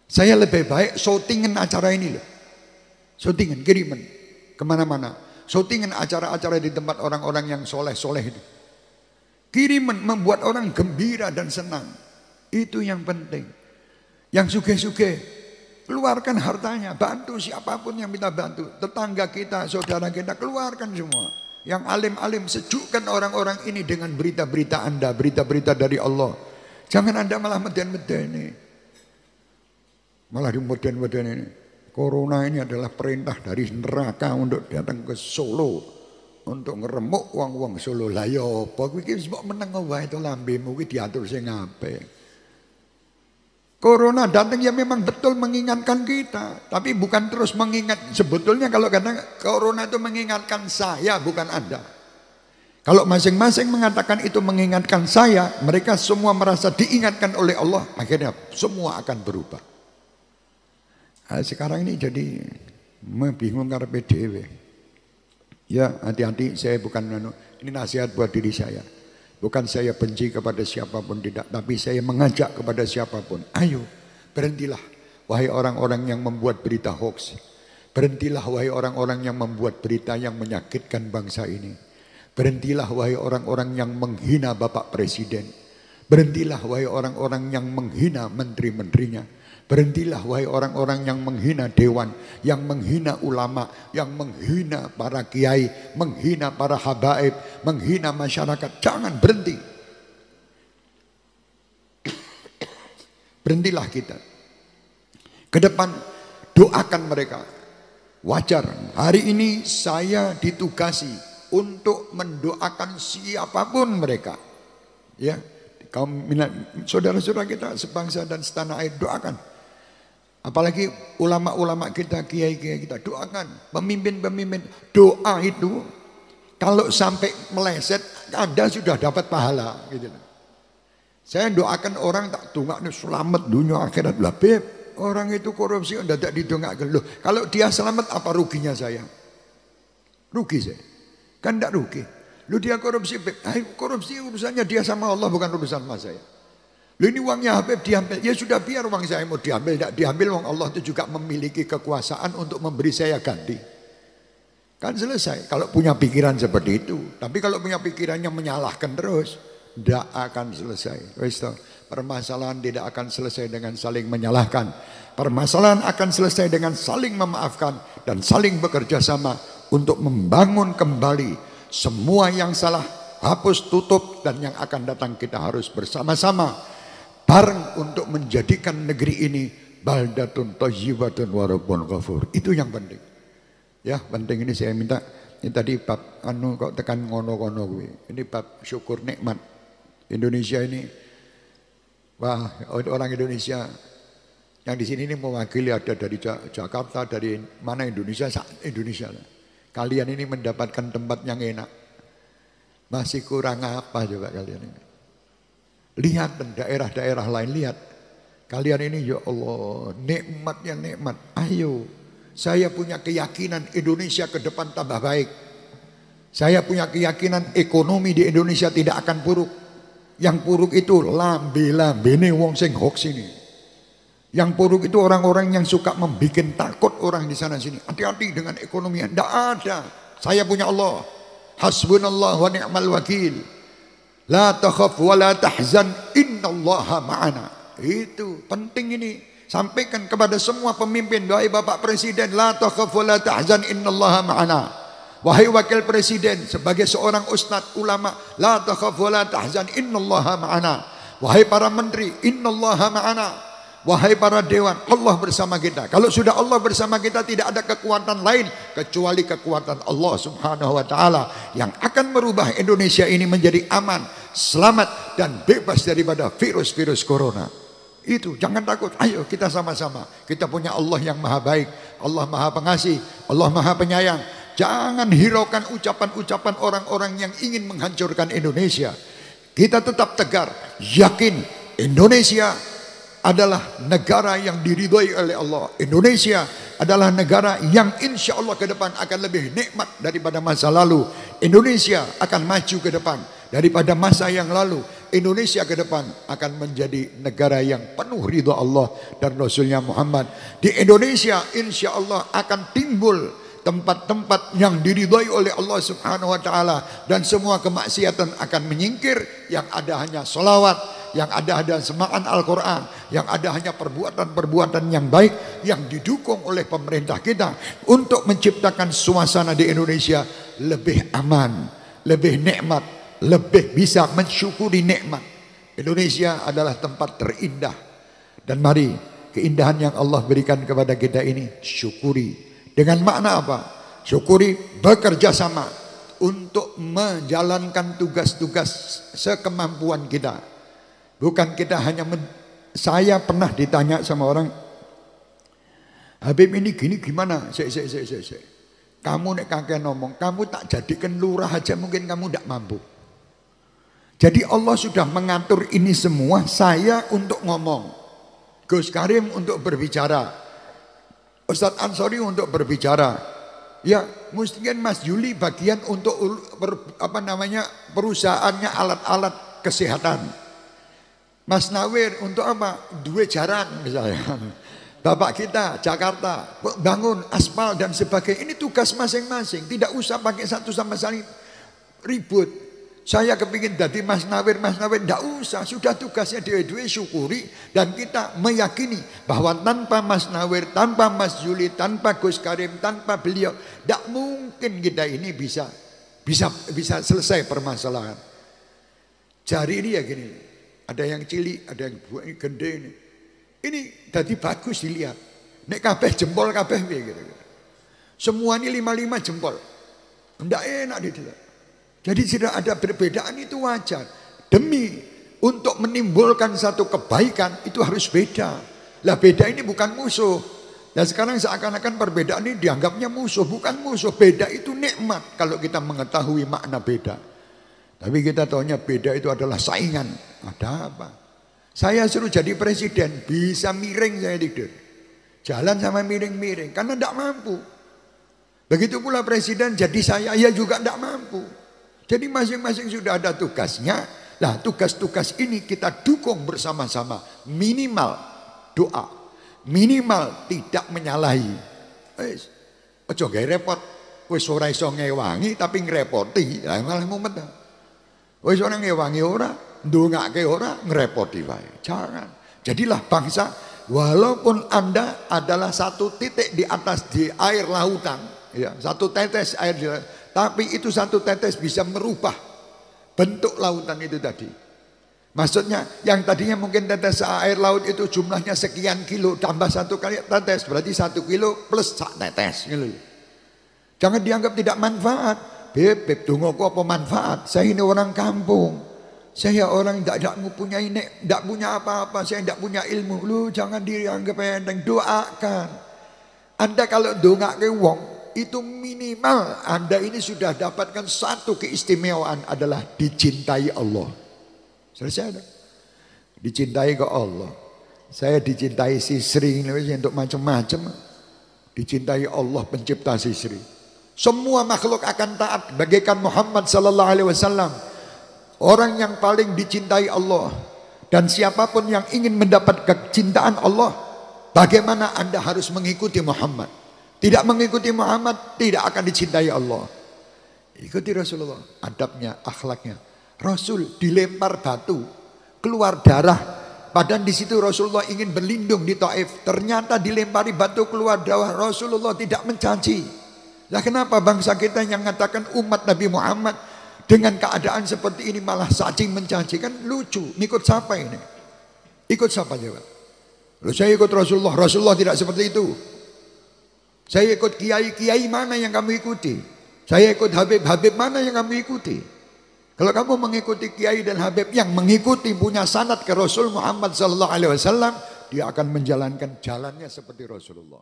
Saya lebih baik syutingin acara ini loh. Syutingin, kiriman kemana-mana. Syutingin acara-acara di tempat orang-orang yang soleh-soleh itu. Kiriman membuat orang gembira dan senang. Itu yang penting. Yang sugih-sugih, keluarkan hartanya, bantu siapapun yang kita bantu. Tetangga kita, saudara kita, keluarkan semua. Yang alim-alim, sejukkan orang-orang ini dengan berita-berita Anda, berita-berita dari Allah. Jangan Anda malah meden-meden. Malah di meden-meden ini. Corona ini adalah perintah dari neraka untuk datang ke Solo. Untuk ngeremuk uang-uang Solo. Lah ya apa, kuwi iki mbok meneng wae to lambemu kuwi diatur sing apik. Corona datang ya memang betul mengingatkan kita, tapi bukan terus mengingat. Sebetulnya kalau kadang Corona itu mengingatkan saya, bukan Anda. Kalau masing-masing mengatakan itu mengingatkan saya, mereka semua merasa diingatkan oleh Allah, akhirnya semua akan berubah. Nah, sekarang ini jadi bingung karepe dhewe. Ya, hati-hati, saya bukan ini nasihat buat diri saya. Bukan saya benci kepada siapapun, tidak. Tapi saya mengajak kepada siapapun. Ayo, berhentilah. Wahai orang-orang yang membuat berita hoax. Berhentilah wahai orang-orang yang membuat berita yang menyakitkan bangsa ini. Berhentilah wahai orang-orang yang menghina Bapak Presiden. Berhentilah wahai orang-orang yang menghina menteri-menterinya. Berhentilah wahai orang-orang yang menghina dewan, yang menghina ulama, yang menghina para kiai, menghina para habaib, menghina masyarakat. Jangan berhenti. Berhentilah kita. Ke depan doakan mereka. Wajar, hari ini saya ditugasi untuk mendoakan siapapun mereka. Ya, kaum saudara-saudara kita sebangsa dan setanah air, doakan. Apalagi ulama-ulama kita, kiai-kiai kita, doakan. Pemimpin-pemimpin, doa itu kalau sampai meleset, Anda sudah dapat pahala. Gitu. Saya doakan orang tak dongak selamat dunia akhirat. Lah beb, orang itu korupsi Anda tak didongakkan. Loh, kalau dia selamat apa ruginya saya? Rugi saya. Kan tidak rugi. Lu dia korupsi, beb. Korupsi urusannya dia sama Allah, bukan urusan sama saya. Lu ini uangnya Habib diambil, ya sudah biar uang saya mau diambil, tidak diambil, uang Allah itu juga memiliki kekuasaan untuk memberi saya ganti. Kan selesai, kalau punya pikiran seperti itu. Tapi kalau punya pikiran yang menyalahkan terus, tidak akan selesai. Permasalahan tidak akan selesai dengan saling menyalahkan. Permasalahan akan selesai dengan saling memaafkan dan saling bekerja sama untuk membangun kembali semua yang salah, hapus, tutup, dan yang akan datang kita harus bersama-sama bareng untuk menjadikan negeri ini baldatun thayyibatun wa rabbun ghafur. Itu yang penting. Ya, penting ini saya minta. Ini tadi bab kok tekan ngono-ngono kuwi. Ini bab syukur nikmat. Indonesia ini, wah, orang Indonesia yang di sini ini mewakili, ada dari Jakarta, dari mana Indonesia lah. Kalian ini mendapatkan tempat yang enak. Masih kurang apa coba kalian ini? Lihat daerah-daerah lain, lihat. Kalian ini ya Allah, nikmatnya nikmat. Ayo, saya punya keyakinan Indonesia ke depan tambah baik. Saya punya keyakinan ekonomi di Indonesia tidak akan buruk. Yang buruk itu lambe-lambene wong sing hoax ini. Yang buruk itu orang-orang yang suka membuat takut orang di sana sini. Hati-hati dengan ekonomi. Tidak ada. Saya punya Allah. Hasbunallah wa ni'mal wakil. La takhaf wa la tahzan innallaha ma'ana. Itu penting ini. Sampaikan kepada semua pemimpin, wahai Bapak Presiden, la takhaf wa la tahzan innallaha ma'ana. Wahai Wakil Presiden, sebagai seorang ustadz ulama, la takhaf wa la tahzan innallaha ma'ana. Wahai para menteri, innallaha ma'ana. Wahai para dewan, Allah bersama kita. Kalau sudah Allah bersama kita, tidak ada kekuatan lain kecuali kekuatan Allah Subhanahu wa taala yang akan merubah Indonesia ini menjadi aman, selamat dan bebas daripada virus-virus corona. Itu jangan takut. Ayo kita sama-sama. Kita punya Allah yang maha baik, Allah maha pengasih, Allah maha penyayang. Jangan hiraukan ucapan-ucapan orang-orang yang ingin menghancurkan Indonesia. Kita tetap tegar, yakin Indonesia adalah negara yang diridhoi oleh Allah. Indonesia adalah negara yang insya Allah ke depan akan lebih nikmat daripada masa lalu. Indonesia akan maju ke depan daripada masa yang lalu. Indonesia ke depan akan menjadi negara yang penuh ridha Allah dan Rasulnya Muhammad. Di Indonesia insya Allah akan timbul tempat-tempat yang diridhai oleh Allah Subhanahu wa taala, dan semua kemaksiatan akan menyingkir. Yang ada hanya sholawat, yang ada semaan Al-Quran, yang ada hanya perbuatan-perbuatan yang baik yang didukung oleh pemerintah kita untuk menciptakan suasana di Indonesia lebih aman, lebih nikmat, lebih bisa mensyukuri nikmat. Indonesia adalah tempat terindah, dan mari keindahan yang Allah berikan kepada kita ini syukuri. Dengan makna apa? Syukuri bekerja sama untuk menjalankan tugas-tugas sekemampuan kita. Bukan kita hanya saya pernah ditanya sama orang, Habib ini gini gimana? Kamu nek kakek ngomong, kamu tak jadikan lurah aja mungkin kamu tidak mampu. Jadi Allah sudah mengatur ini semua, saya untuk ngomong, Gus Karim untuk berbicara, Ustadz Ansori untuk berbicara. Ya, mungkin Mas Yuli bagian untuk perusahaannya alat-alat kesehatan. Mas Nawir untuk apa? Dua jaran misalnya. Bapak kita Jakarta bangun aspal dan sebagainya. Ini tugas masing-masing. Tidak usah pakai satu sama sekali ribut. Saya kepingin jadi Mas Nawir, tidak usah. Sudah tugasnya dua-dua syukuri. Dan kita meyakini bahwa tanpa Mas Nawir, tanpa Mas Yuli, tanpa Gus Karim, tanpa beliau, tidak mungkin kita ini bisa selesai permasalahan. Jari ini ya gini. Ada yang cilik, ada yang gede ini. Ini jadi bagus dilihat. Nek kabeh jempol kabeh gitu. Semua ini 5-5 jempol. Tidak enak dilihat. Jadi tidak ada perbedaan, itu wajar. Demi untuk menimbulkan satu kebaikan itu harus beda. Lah beda ini bukan musuh. Dan sekarang seakan-akan perbedaan ini dianggapnya musuh. Bukan musuh, beda itu nikmat kalau kita mengetahui makna beda. Tapi kita tahunya beda itu adalah saingan. Ada apa? Saya suruh jadi presiden, bisa miring saya tidur. Jalan sama miring-miring, karena tidak mampu. Begitu pula presiden jadi saya juga tidak mampu. Jadi masing-masing sudah ada tugasnya. Nah, tugas-tugas ini kita dukung bersama-sama. Minimal doa, minimal tidak menyalahi. Ojo gawe repot. Wis ora iso ngewangi tapi ngrepoti. Lah malah mumet. Wis ora ngewangi ora, ndongake ora, ngrepoti wae. Jangan. Jadilah bangsa, walaupun Anda adalah satu titik di atas di air lautan, ya, satu tetes air di lautan, tapi itu satu tetes bisa merubah bentuk lautan itu tadi. Maksudnya yang tadinya mungkin tetes air laut itu jumlahnya sekian kilo, tambah satu kali tetes, berarti 1 kilo plus sak tetes. Jangan dianggap tidak manfaat. Beb, tunggu apa manfaat? Saya ini orang kampung. Saya orang tidak punya apa-apa. Saya tidak punya ilmu. Lu jangan dianggap enteng. Doakan. Anda kalau dongake wong, itu minimal Anda ini sudah dapatkan satu keistimewaan, adalah dicintai Allah. Selesai dah. Dicintai ke Allah. Saya dicintai si Sri ini untuk macam-macam. Dicintai Allah pencipta si Sri. Semua makhluk akan taat bagaikan Muhammad sallallahu alaihi wasallam. Orang yang paling dicintai Allah. Dan siapapun yang ingin mendapat kecintaan Allah, bagaimana Anda harus mengikuti Muhammad. Tidak mengikuti Muhammad, tidak akan dicintai Allah. Ikuti Rasulullah, adabnya, akhlaknya. Rasul dilempar batu, keluar darah. Padahal di situ Rasulullah ingin berlindung di Taif. Ternyata dilempari batu keluar darah. Rasulullah tidak mencaci. Lah kenapa bangsa kita yang mengatakan umat Nabi Muhammad dengan keadaan seperti ini malah cacing mencaci? Kan lucu. Ikut siapa ini? Ikut siapa jawab? Loh, saya ikut Rasulullah. Rasulullah tidak seperti itu. Saya ikut kiai-kiai mana yang kamu ikuti? Saya ikut Habib mana yang kamu ikuti? Kalau kamu mengikuti kiai dan Habib yang mengikuti punya sanad ke Rasul Muhammad sallallahu alaihi wasallam, dia akan menjalankan jalannya seperti Rasulullah.